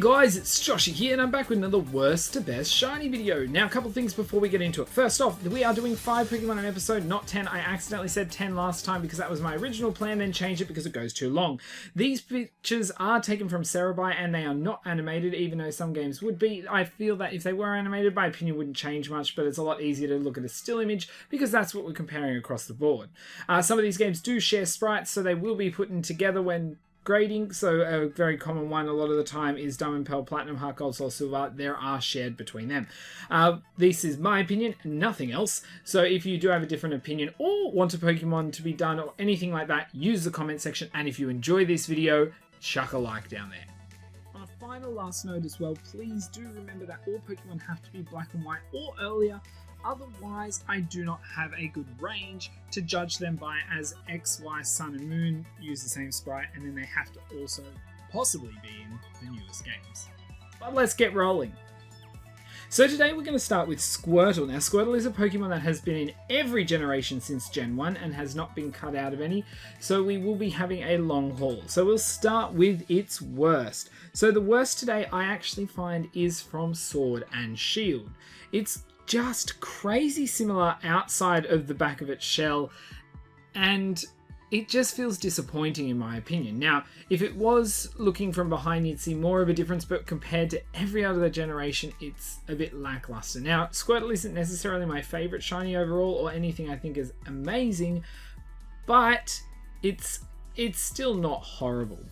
guys, it's Joshy here and I'm back with another worst to best shiny video. Now a couple things before we get into it. First off, we are doing 5 Pokemon an episode, not 10. I accidentally said 10 last time because that was my original plan, then changed it because it goes too long. These pictures are taken from Cerebi and they are not animated, even though some games would be. I feel that if they were animated, my opinion wouldn't change much, but it's a lot easier to look at a still image because that's what we're comparing across the board. Some of these games do share sprites, so they will be put in together when grading. So a very common one a lot of the time is Diamond, Pearl, Platinum, Heart, Gold, Soul, Silver. There are shared between them. This is my opinion, nothing else. So if you do have a different opinion or want a Pokemon to be done or anything like that, use the comment section. And if you enjoy this video, chuck a like down there. On a final last note as well, please do remember that all Pokemon have to be black and white or earlier. Otherwise, I do not have a good range to judge them by, as X, Y, Sun and Moon use the same sprite, and then they have to also possibly be in the newest games. But let's get rolling. So today we're going to start with Squirtle. Now Squirtle is a Pokemon that has been in every generation since Gen 1 and has not been cut out of any, so we will be having a long haul. So we'll start with its worst. So the worst today I actually find is from Sword and Shield. It's just crazy similar outside of the back of its shell, and it just feels disappointing in my opinion. Now, if it was looking from behind, you'd see more of a difference, but compared to every other generation, it's a bit lackluster. Now, Squirtle isn't necessarily my favorite shiny overall or anything I think is amazing, but it's still not horrible.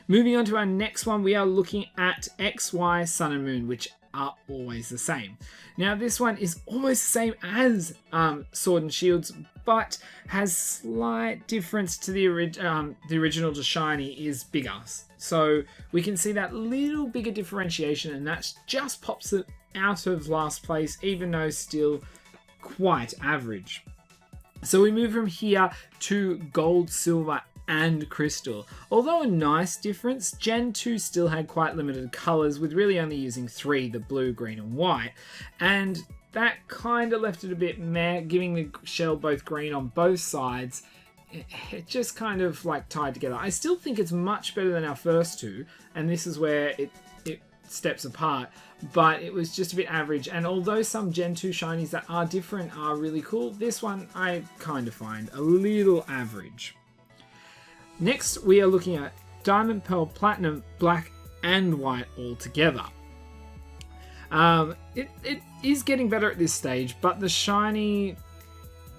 Moving on to our next one, we are looking at XY, Sun and Moon, which are always the same. Now this one is almost the same as Sword and Shields, but has slight difference to the original to shiny is bigger. So we can see that little bigger differentiation, and that just pops it out of last place, even though still quite average. So we move from here to Gold, Silver and Crystal. Although a nice difference, Gen 2 still had quite limited colours, with really only using 3, the blue, green and white, and that kind of left it a bit meh, giving the shell both green on both sides. It just kind of like tied together. I still think it's much better than our first two, and this is where it steps apart, but it was just a bit average. And although some Gen 2 shinies that are different are really cool, this one I kind of find a little average. Next, we are looking at Diamond, Pearl, Platinum, Black and White all together. It is getting better at this stage, but the shiny,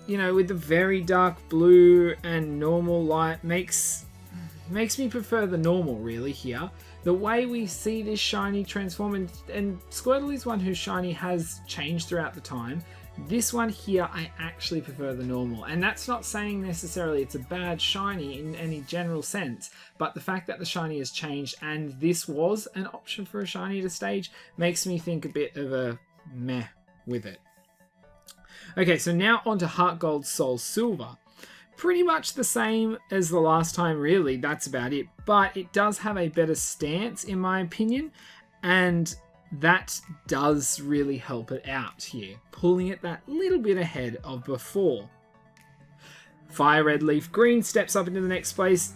you know, with the very dark blue and normal light makes me prefer the normal really here. The way we see this shiny transform, and Squirtle is one whose shiny has changed throughout the time. This one here, I actually prefer the normal, and that's not saying necessarily it's a bad shiny in any general sense, but the fact that the shiny has changed and this was an option for a shiny to stage makes me think a bit of a meh with it. Okay, so now on to Heart Gold, Soul Silver. Pretty much the same as the last time really, that's about it, but it does have a better stance in my opinion, and that does really help it out here, pulling it that little bit ahead of before. Fire Red, Leaf Green steps up into the next place.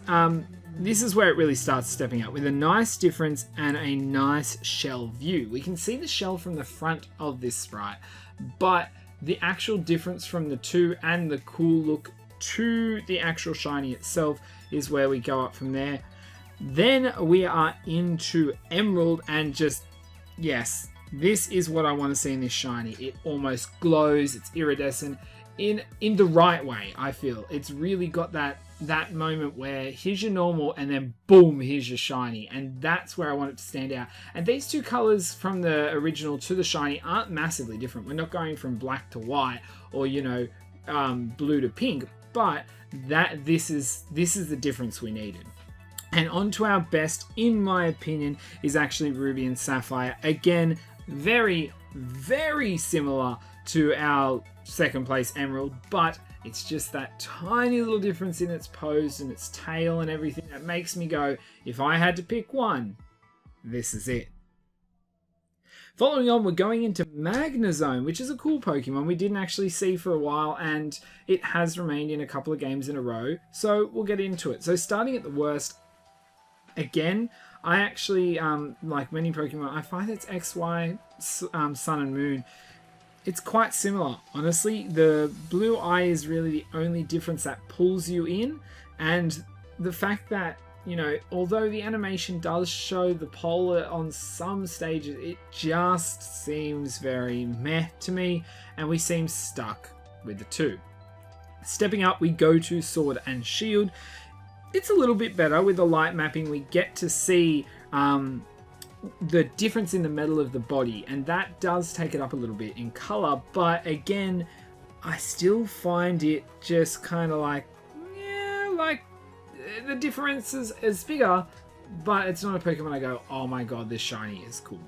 This is where it really starts stepping up with a nice difference and a nice shell view. We can see the shell from the front of this sprite, but the actual difference from the two and the cool look to the actual shiny itself is where we go up from there. Then we are into Emerald, and just yes, this is what I want to see in this shiny. It almost glows, it's iridescent in the right way, I feel. It's really got that moment where here's your normal and then boom, here's your shiny, and that's where I want it to stand out. And these two colors from the original to the shiny aren't massively different. We're not going from black to white or, you know, blue to pink, but this is the difference we needed. And on to our best, in my opinion, is actually Ruby and Sapphire. Again, very, very similar to our second place Emerald, but it's just that tiny little difference in its pose and its tail and everything that makes me go, if I had to pick one, this is it. Following on, we're going into Magnezone, which is a cool Pokemon we didn't actually see for a while, and it has remained in a couple of games in a row, so we'll get into it. So starting at the worst, again, I actually, like many Pokemon, I find it's XY, Sun and Moon. It's quite similar, honestly. The blue eye is really the only difference that pulls you in, and the fact that, you know, although the animation does show the polar on some stages, it just seems very meh to me, and we seem stuck with the two. Stepping up, we go to Sword and Shield. It's a little bit better with the light mapping. We get to see the difference in the metal of the body, and that does take it up a little bit in color, but again, I still find it just kind of like, yeah, like the difference is bigger, but it's not a Pokemon I go, oh my god, this shiny is cool.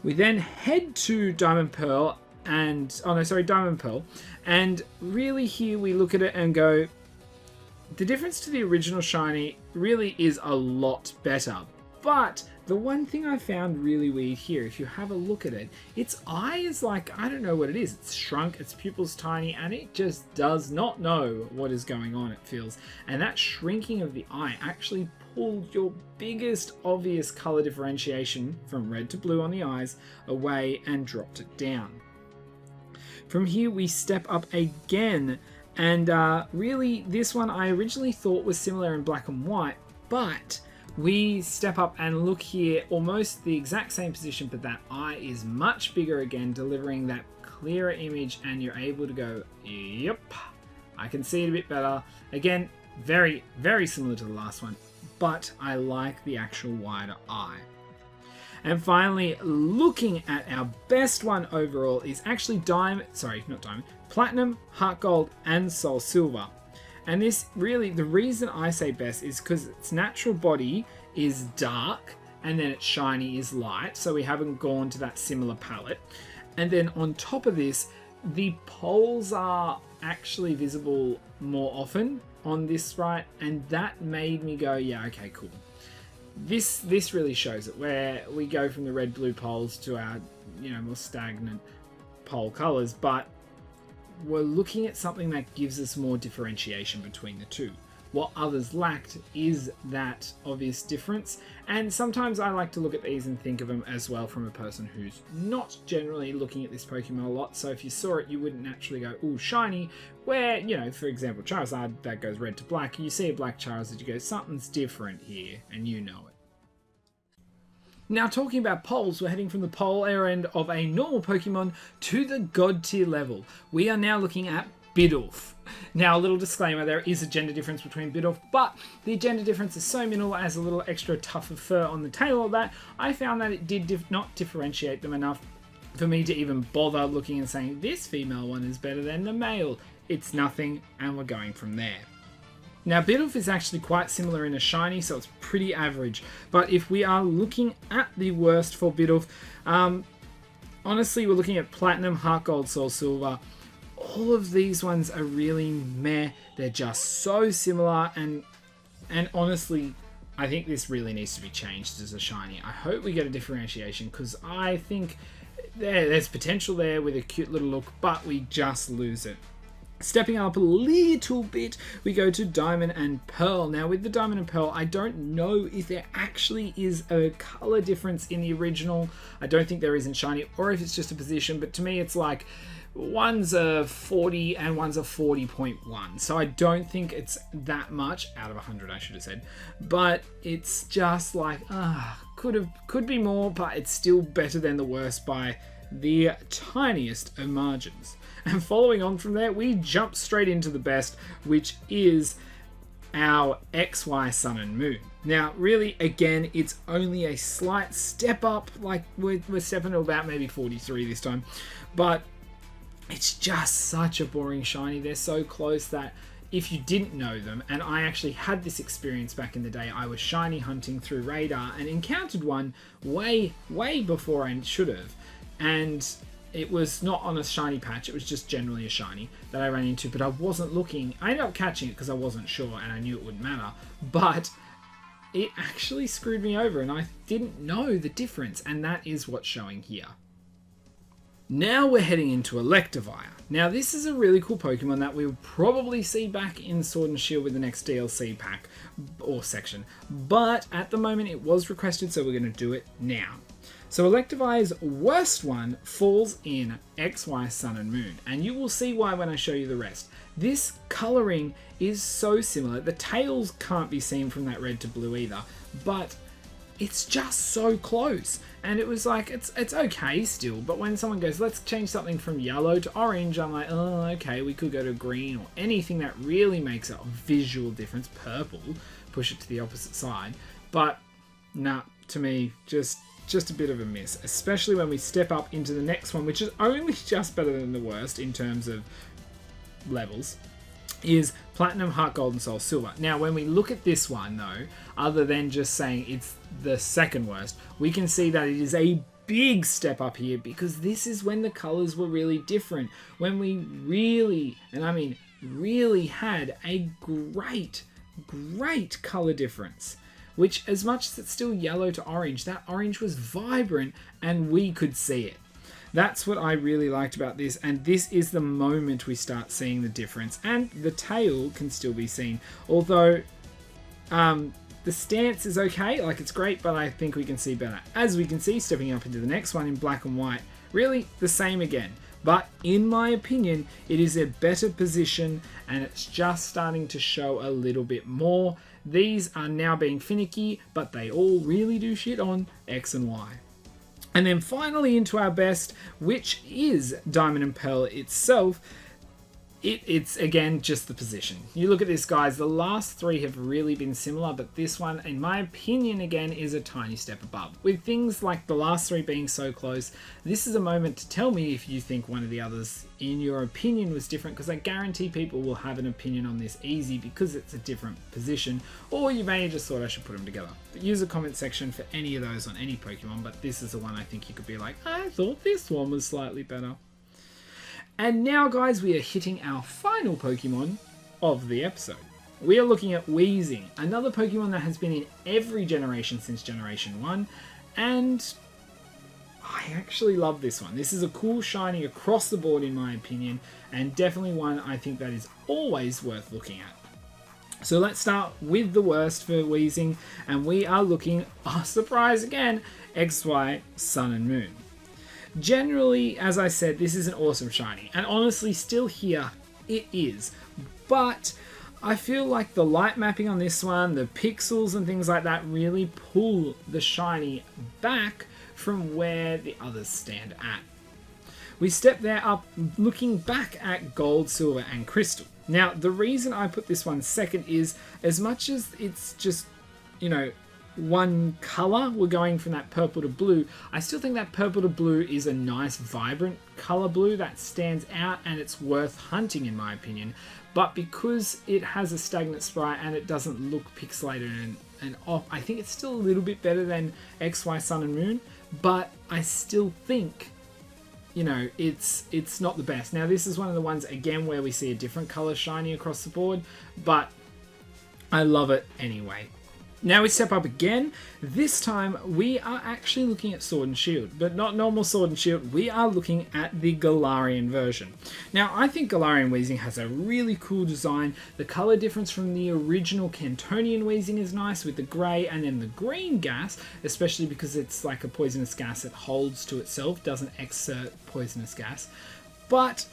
We then head to Diamond Pearl and, Diamond Pearl, and really here we look at it and go, the difference to the original shiny really is a lot better. But the one thing I found really weird here, if you have a look at it, its eye is like, I don't know what it is. It's shrunk, its pupil's tiny, and it just does not know what is going on, it feels. And that shrinking of the eye actually pulled your biggest obvious color differentiation from red to blue on the eyes away and dropped it down. From here we step up again, and really this one I originally thought was similar in black and white, but we step up and look here, almost the exact same position, but that eye is much bigger again, delivering that clearer image, and you're able to go, yep, I can see it a bit better. Again, very, very similar to the last one, but I like the actual wider eye. And finally, looking at our best one overall is actually Platinum, Heart Gold, and Soul Silver. And this really, the reason I say best is because its natural body is dark and then its shiny is light. So we haven't gone to that similar palette. And then on top of this, the poles are actually visible more often on this, right? And that made me go, yeah, okay, cool. This really shows it, where we go from the red-blue poles to our, you know, more stagnant pole colors, but we're looking at something that gives us more differentiation between the two. What others lacked is that obvious difference, and sometimes I like to look at these and think of them as well from a person who's not generally looking at this Pokemon a lot. So if you saw it, you wouldn't naturally go, ooh, shiny, where, you know, for example, Charizard, that goes red to black, you see a black Charizard, you go, something's different here, and you know it. Now, talking about poles, we're heading from the polar end of a normal Pokemon to the God tier level. We are now looking at Bidoof. Now, a little disclaimer, there is a gender difference between Bidoof, but the gender difference is so minimal as a little extra tuft of fur on the tail of that, I found that it did not differentiate them enough for me to even bother looking and saying, this female one is better than the male. It's nothing, and we're going from there. Now, Bidoof is actually quite similar in a shiny, so it's pretty average. But if we are looking at the worst for Bidoof, honestly, we're looking at Platinum, Heart Gold, Soul Silver. All of these ones are really meh. They're just so similar, and honestly, I think this really needs to be changed as a shiny. I hope we get a differentiation, because I think there's potential there with a cute little look, but we just lose it. Stepping up a little bit, we go to Diamond and Pearl. Now, with the Diamond and Pearl, I don't know if there actually is a color difference in the original. I don't think there is in shiny, or if it's just a position, but to me it's like one's a 40 and one's a 40.1. So I don't think it's that much out of 100, I should have said. But it's just like, could be more, but it's still better than the worst by the tiniest of margins. And following on from there, we jump straight into the best, which is our XY Sun and Moon. Now, really, again, it's only a slight step up, like we're stepping to about maybe 43 this time, but it's just such a boring shiny. They're so close that if you didn't know them, and I actually had this experience back in the day, I was shiny hunting through Radar and encountered one way before I should have, and it was not on a shiny patch, it was just generally a shiny that I ran into, but I wasn't looking. I ended up catching it because I wasn't sure and I knew it wouldn't matter, but it actually screwed me over and I didn't know the difference, and that is what's showing here. Now we're heading into Electivire. Now this is a really cool Pokemon that we'll probably see back in Sword and Shield with the next DLC pack or section. But at the moment it was requested, so we're going to do it now. So Electivire's worst one falls in XY Sun and Moon, and you will see why when I show you the rest. This colouring is so similar. The tails can't be seen from that red to blue either, but it's just so close. And it was like, it's okay still, but when someone goes, let's change something from yellow to orange, I'm like, oh, okay, we could go to green or anything that really makes a visual difference. Purple, push it to the opposite side. But nah, to me, just a bit of a miss, especially when we step up into the next one, which is only just better than the worst in terms of levels, is Platinum, Heart Gold, and Soul Silver. Now, when we look at this one, though, other than just saying it's the second worst, we can see that it is a big step up here, because this is when the colours were really different. When we really, and I mean really, had a great colour difference. Which, as much as it's still yellow to orange, that orange was vibrant and we could see it. That's what I really liked about this, and this is the moment we start seeing the difference. And the tail can still be seen, although the stance is okay, like it's great, but I think we can see better. As we can see, stepping up into the next one in black and white, really the same again. But in my opinion, it is a better position and it's just starting to show a little bit more. These are now being finicky, but they all really do shit on X and Y. And then finally into our best, which is Diamond and Pearl itself. It's again just the position. You look at this, guys, the last three have really been similar, but this one, in my opinion, again, is a tiny step above. With things like the last three being so close, this is a moment to tell me if you think one of the others, in your opinion, was different, because I guarantee people will have an opinion on this easy because it's a different position, or you may have just thought I should put them together. But use a comment section for any of those on any Pokemon, but this is the one I think you could be like, I thought this one was slightly better. And now, guys, we are hitting our final Pokemon of the episode. We are looking at Weezing, another Pokemon that has been in every generation since Generation 1, and I actually love this one. This is a cool shiny across the board in my opinion, and definitely one I think that is always worth looking at. So let's start with the worst for Weezing, and we are looking, oh, surprise again, XY Sun and Moon. Generally, as I said, this is an awesome shiny, and honestly, still here, it is. But I feel like the light mapping on this one, the pixels and things like that really pull the shiny back from where the others stand at. We step there up looking back at Gold, Silver, and Crystal. Now, the reason I put this one second is, as much as it's just, you know, one color, we're going from that purple to blue, I still think that purple to blue is a nice vibrant color blue that stands out and it's worth hunting in my opinion. But because it has a stagnant sprite and it doesn't look pixelated and off, I think it's still a little bit better than XY Sun and Moon, but I still think, you know, it's not the best. Now this is one of the ones again where we see a different color shiny across the board, but I love it anyway. Now we step up again. This time we are actually looking at Sword and Shield, but not normal Sword and Shield. We are looking at the Galarian version. Now I think Galarian Weezing has a really cool design. The color difference from the original Cantonian Weezing is nice with the grey and then the green gas, especially because it's like a poisonous gas that holds to itself, doesn't exert poisonous gas. But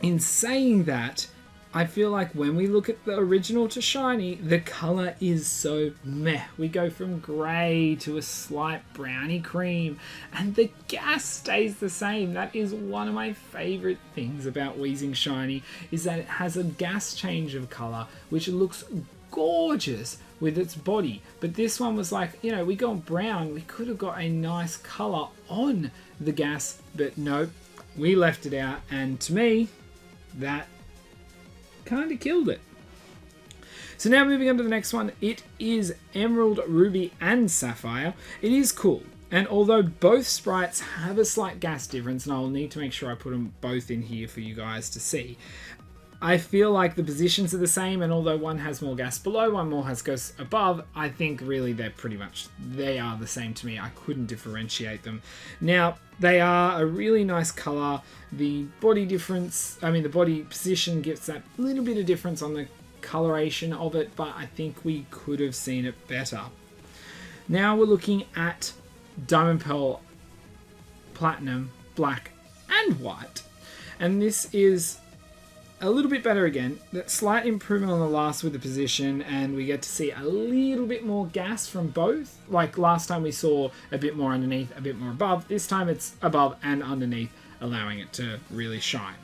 in saying that, I feel like when we look at the original to shiny, the colour is so meh. We go from grey to a slight browny cream, and the gas stays the same. That is one of my favourite things about Weezing shiny, is that it has a gas change of colour, which looks gorgeous with its body. But this one was like, you know, we got brown, we could have got a nice colour on the gas, but nope, we left it out, and to me, that kind of killed it. So now moving on to the next one, it is Emerald, Ruby, and Sapphire. It is cool, and although both sprites have a slight gas difference, and I'll need to make sure I put them both in here for you guys to see, I feel like the positions are the same, and although one has more gas below, one more has gas above, I think really they are the same to me. I couldn't differentiate them. Now, they are a really nice color. The body the body position gives that little bit of difference on the coloration of it, but I think we could have seen it better. Now we're looking at Diamond Pearl, Platinum, Black, and White. And this is a little bit better again. That slight improvement on the last with the position, and we get to see a little bit more gas from both. Like last time we saw a bit more underneath, a bit more above. This time it's above and underneath, allowing it to really shine.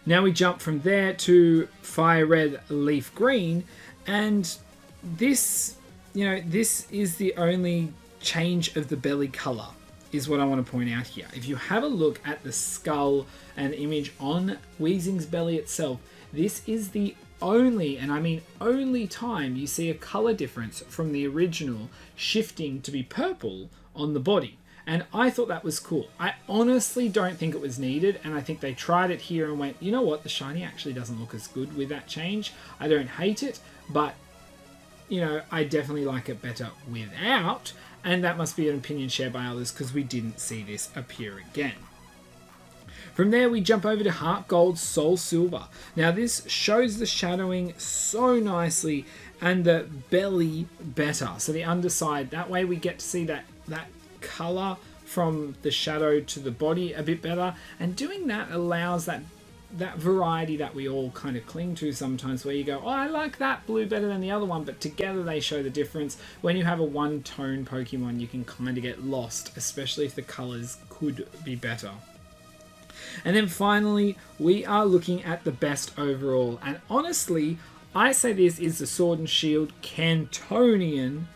Now we jump from there to Fire Red, Leaf Green, and this, this is the only change of the belly color, is what I want to point out here. If you have a look at the skull and image on Weezing's belly itself, this is the only, and I mean only, time you see a color difference from the original shifting to be purple on the body. And I thought that was cool. I honestly don't think it was needed, and I think they tried it here and went, you know what, the shiny actually doesn't look as good with that change. I don't hate it, but I definitely like it better without, and that must be an opinion shared by others because we didn't see this appear again. From there we jump over to Heart Gold, Soul Silver. Now this shows the shadowing so nicely and the belly better. So the underside, that way we get to see that color from the shadow to the body a bit better, and doing that allows that variety that we all kind of cling to sometimes, where you go, oh, I like that blue better than the other one, but together they show the difference. When you have a one-tone Pokemon, you can kind of get lost, especially if the colors could be better. And then finally, we are looking at the best overall, and honestly, I say this is the Sword and Shield Cantonian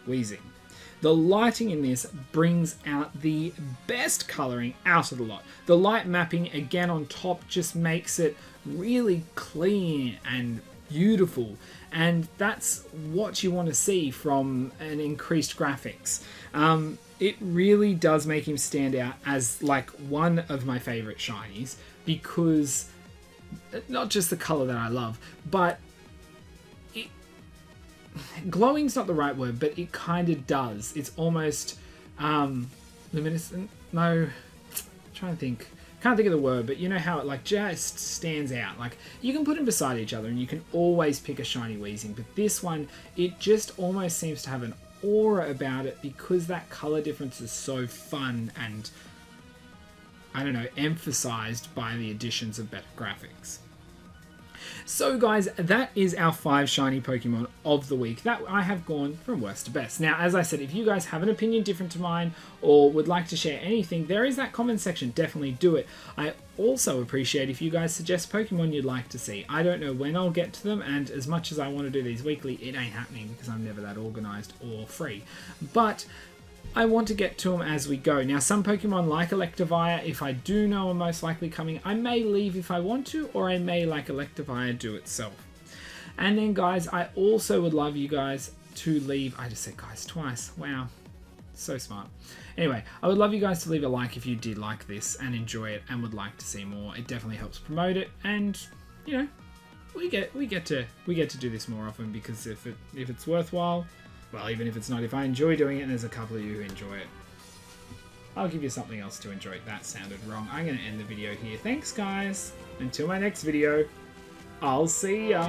Weezing. The lighting in this brings out the best coloring out of the lot. The light mapping again on top just makes it really clean and beautiful, and that's what you want to see from an increased graphics. It really does make him stand out as like one of my favorite shinies, because not just the color that I love, but glowing's not the right word, but it kind of does. It's almost luminescent. No, I'm trying to think. Can't think of the word, but you know how it like just stands out. Like you can put them beside each other and you can always pick a shiny Weezing, but this one, it just almost seems to have an aura about it because that color difference is so fun and, I don't know, emphasized by the additions of better graphics. So guys, that is our 5 shiny Pokemon of the week that I have gone from worst to best. Now, as I said, if you guys have an opinion different to mine or would like to share anything, there is that comment section. Definitely do it. I also appreciate if you guys suggest Pokemon you'd like to see. I don't know when I'll get to them, and as much as I want to do these weekly, it ain't happening because I'm never that organized or free. But I want to get to them as we go. Now, some Pokemon like Electivire, if I do know are most likely coming, I may leave if I want to, or I may like Electivire do itself. And then, guys, I also would love you guys to leave... I just said guys twice. Wow. So smart. Anyway, I would love you guys to leave a like if you did like this and enjoy it and would like to see more. It definitely helps promote it, and, you know, we get to do this more often, because if it's worthwhile... Well, even if it's not, if I enjoy doing it and there's a couple of you who enjoy it, I'll give you something else to enjoy. That sounded wrong. I'm going to end the video here. Thanks, guys. Until my next video, I'll see ya.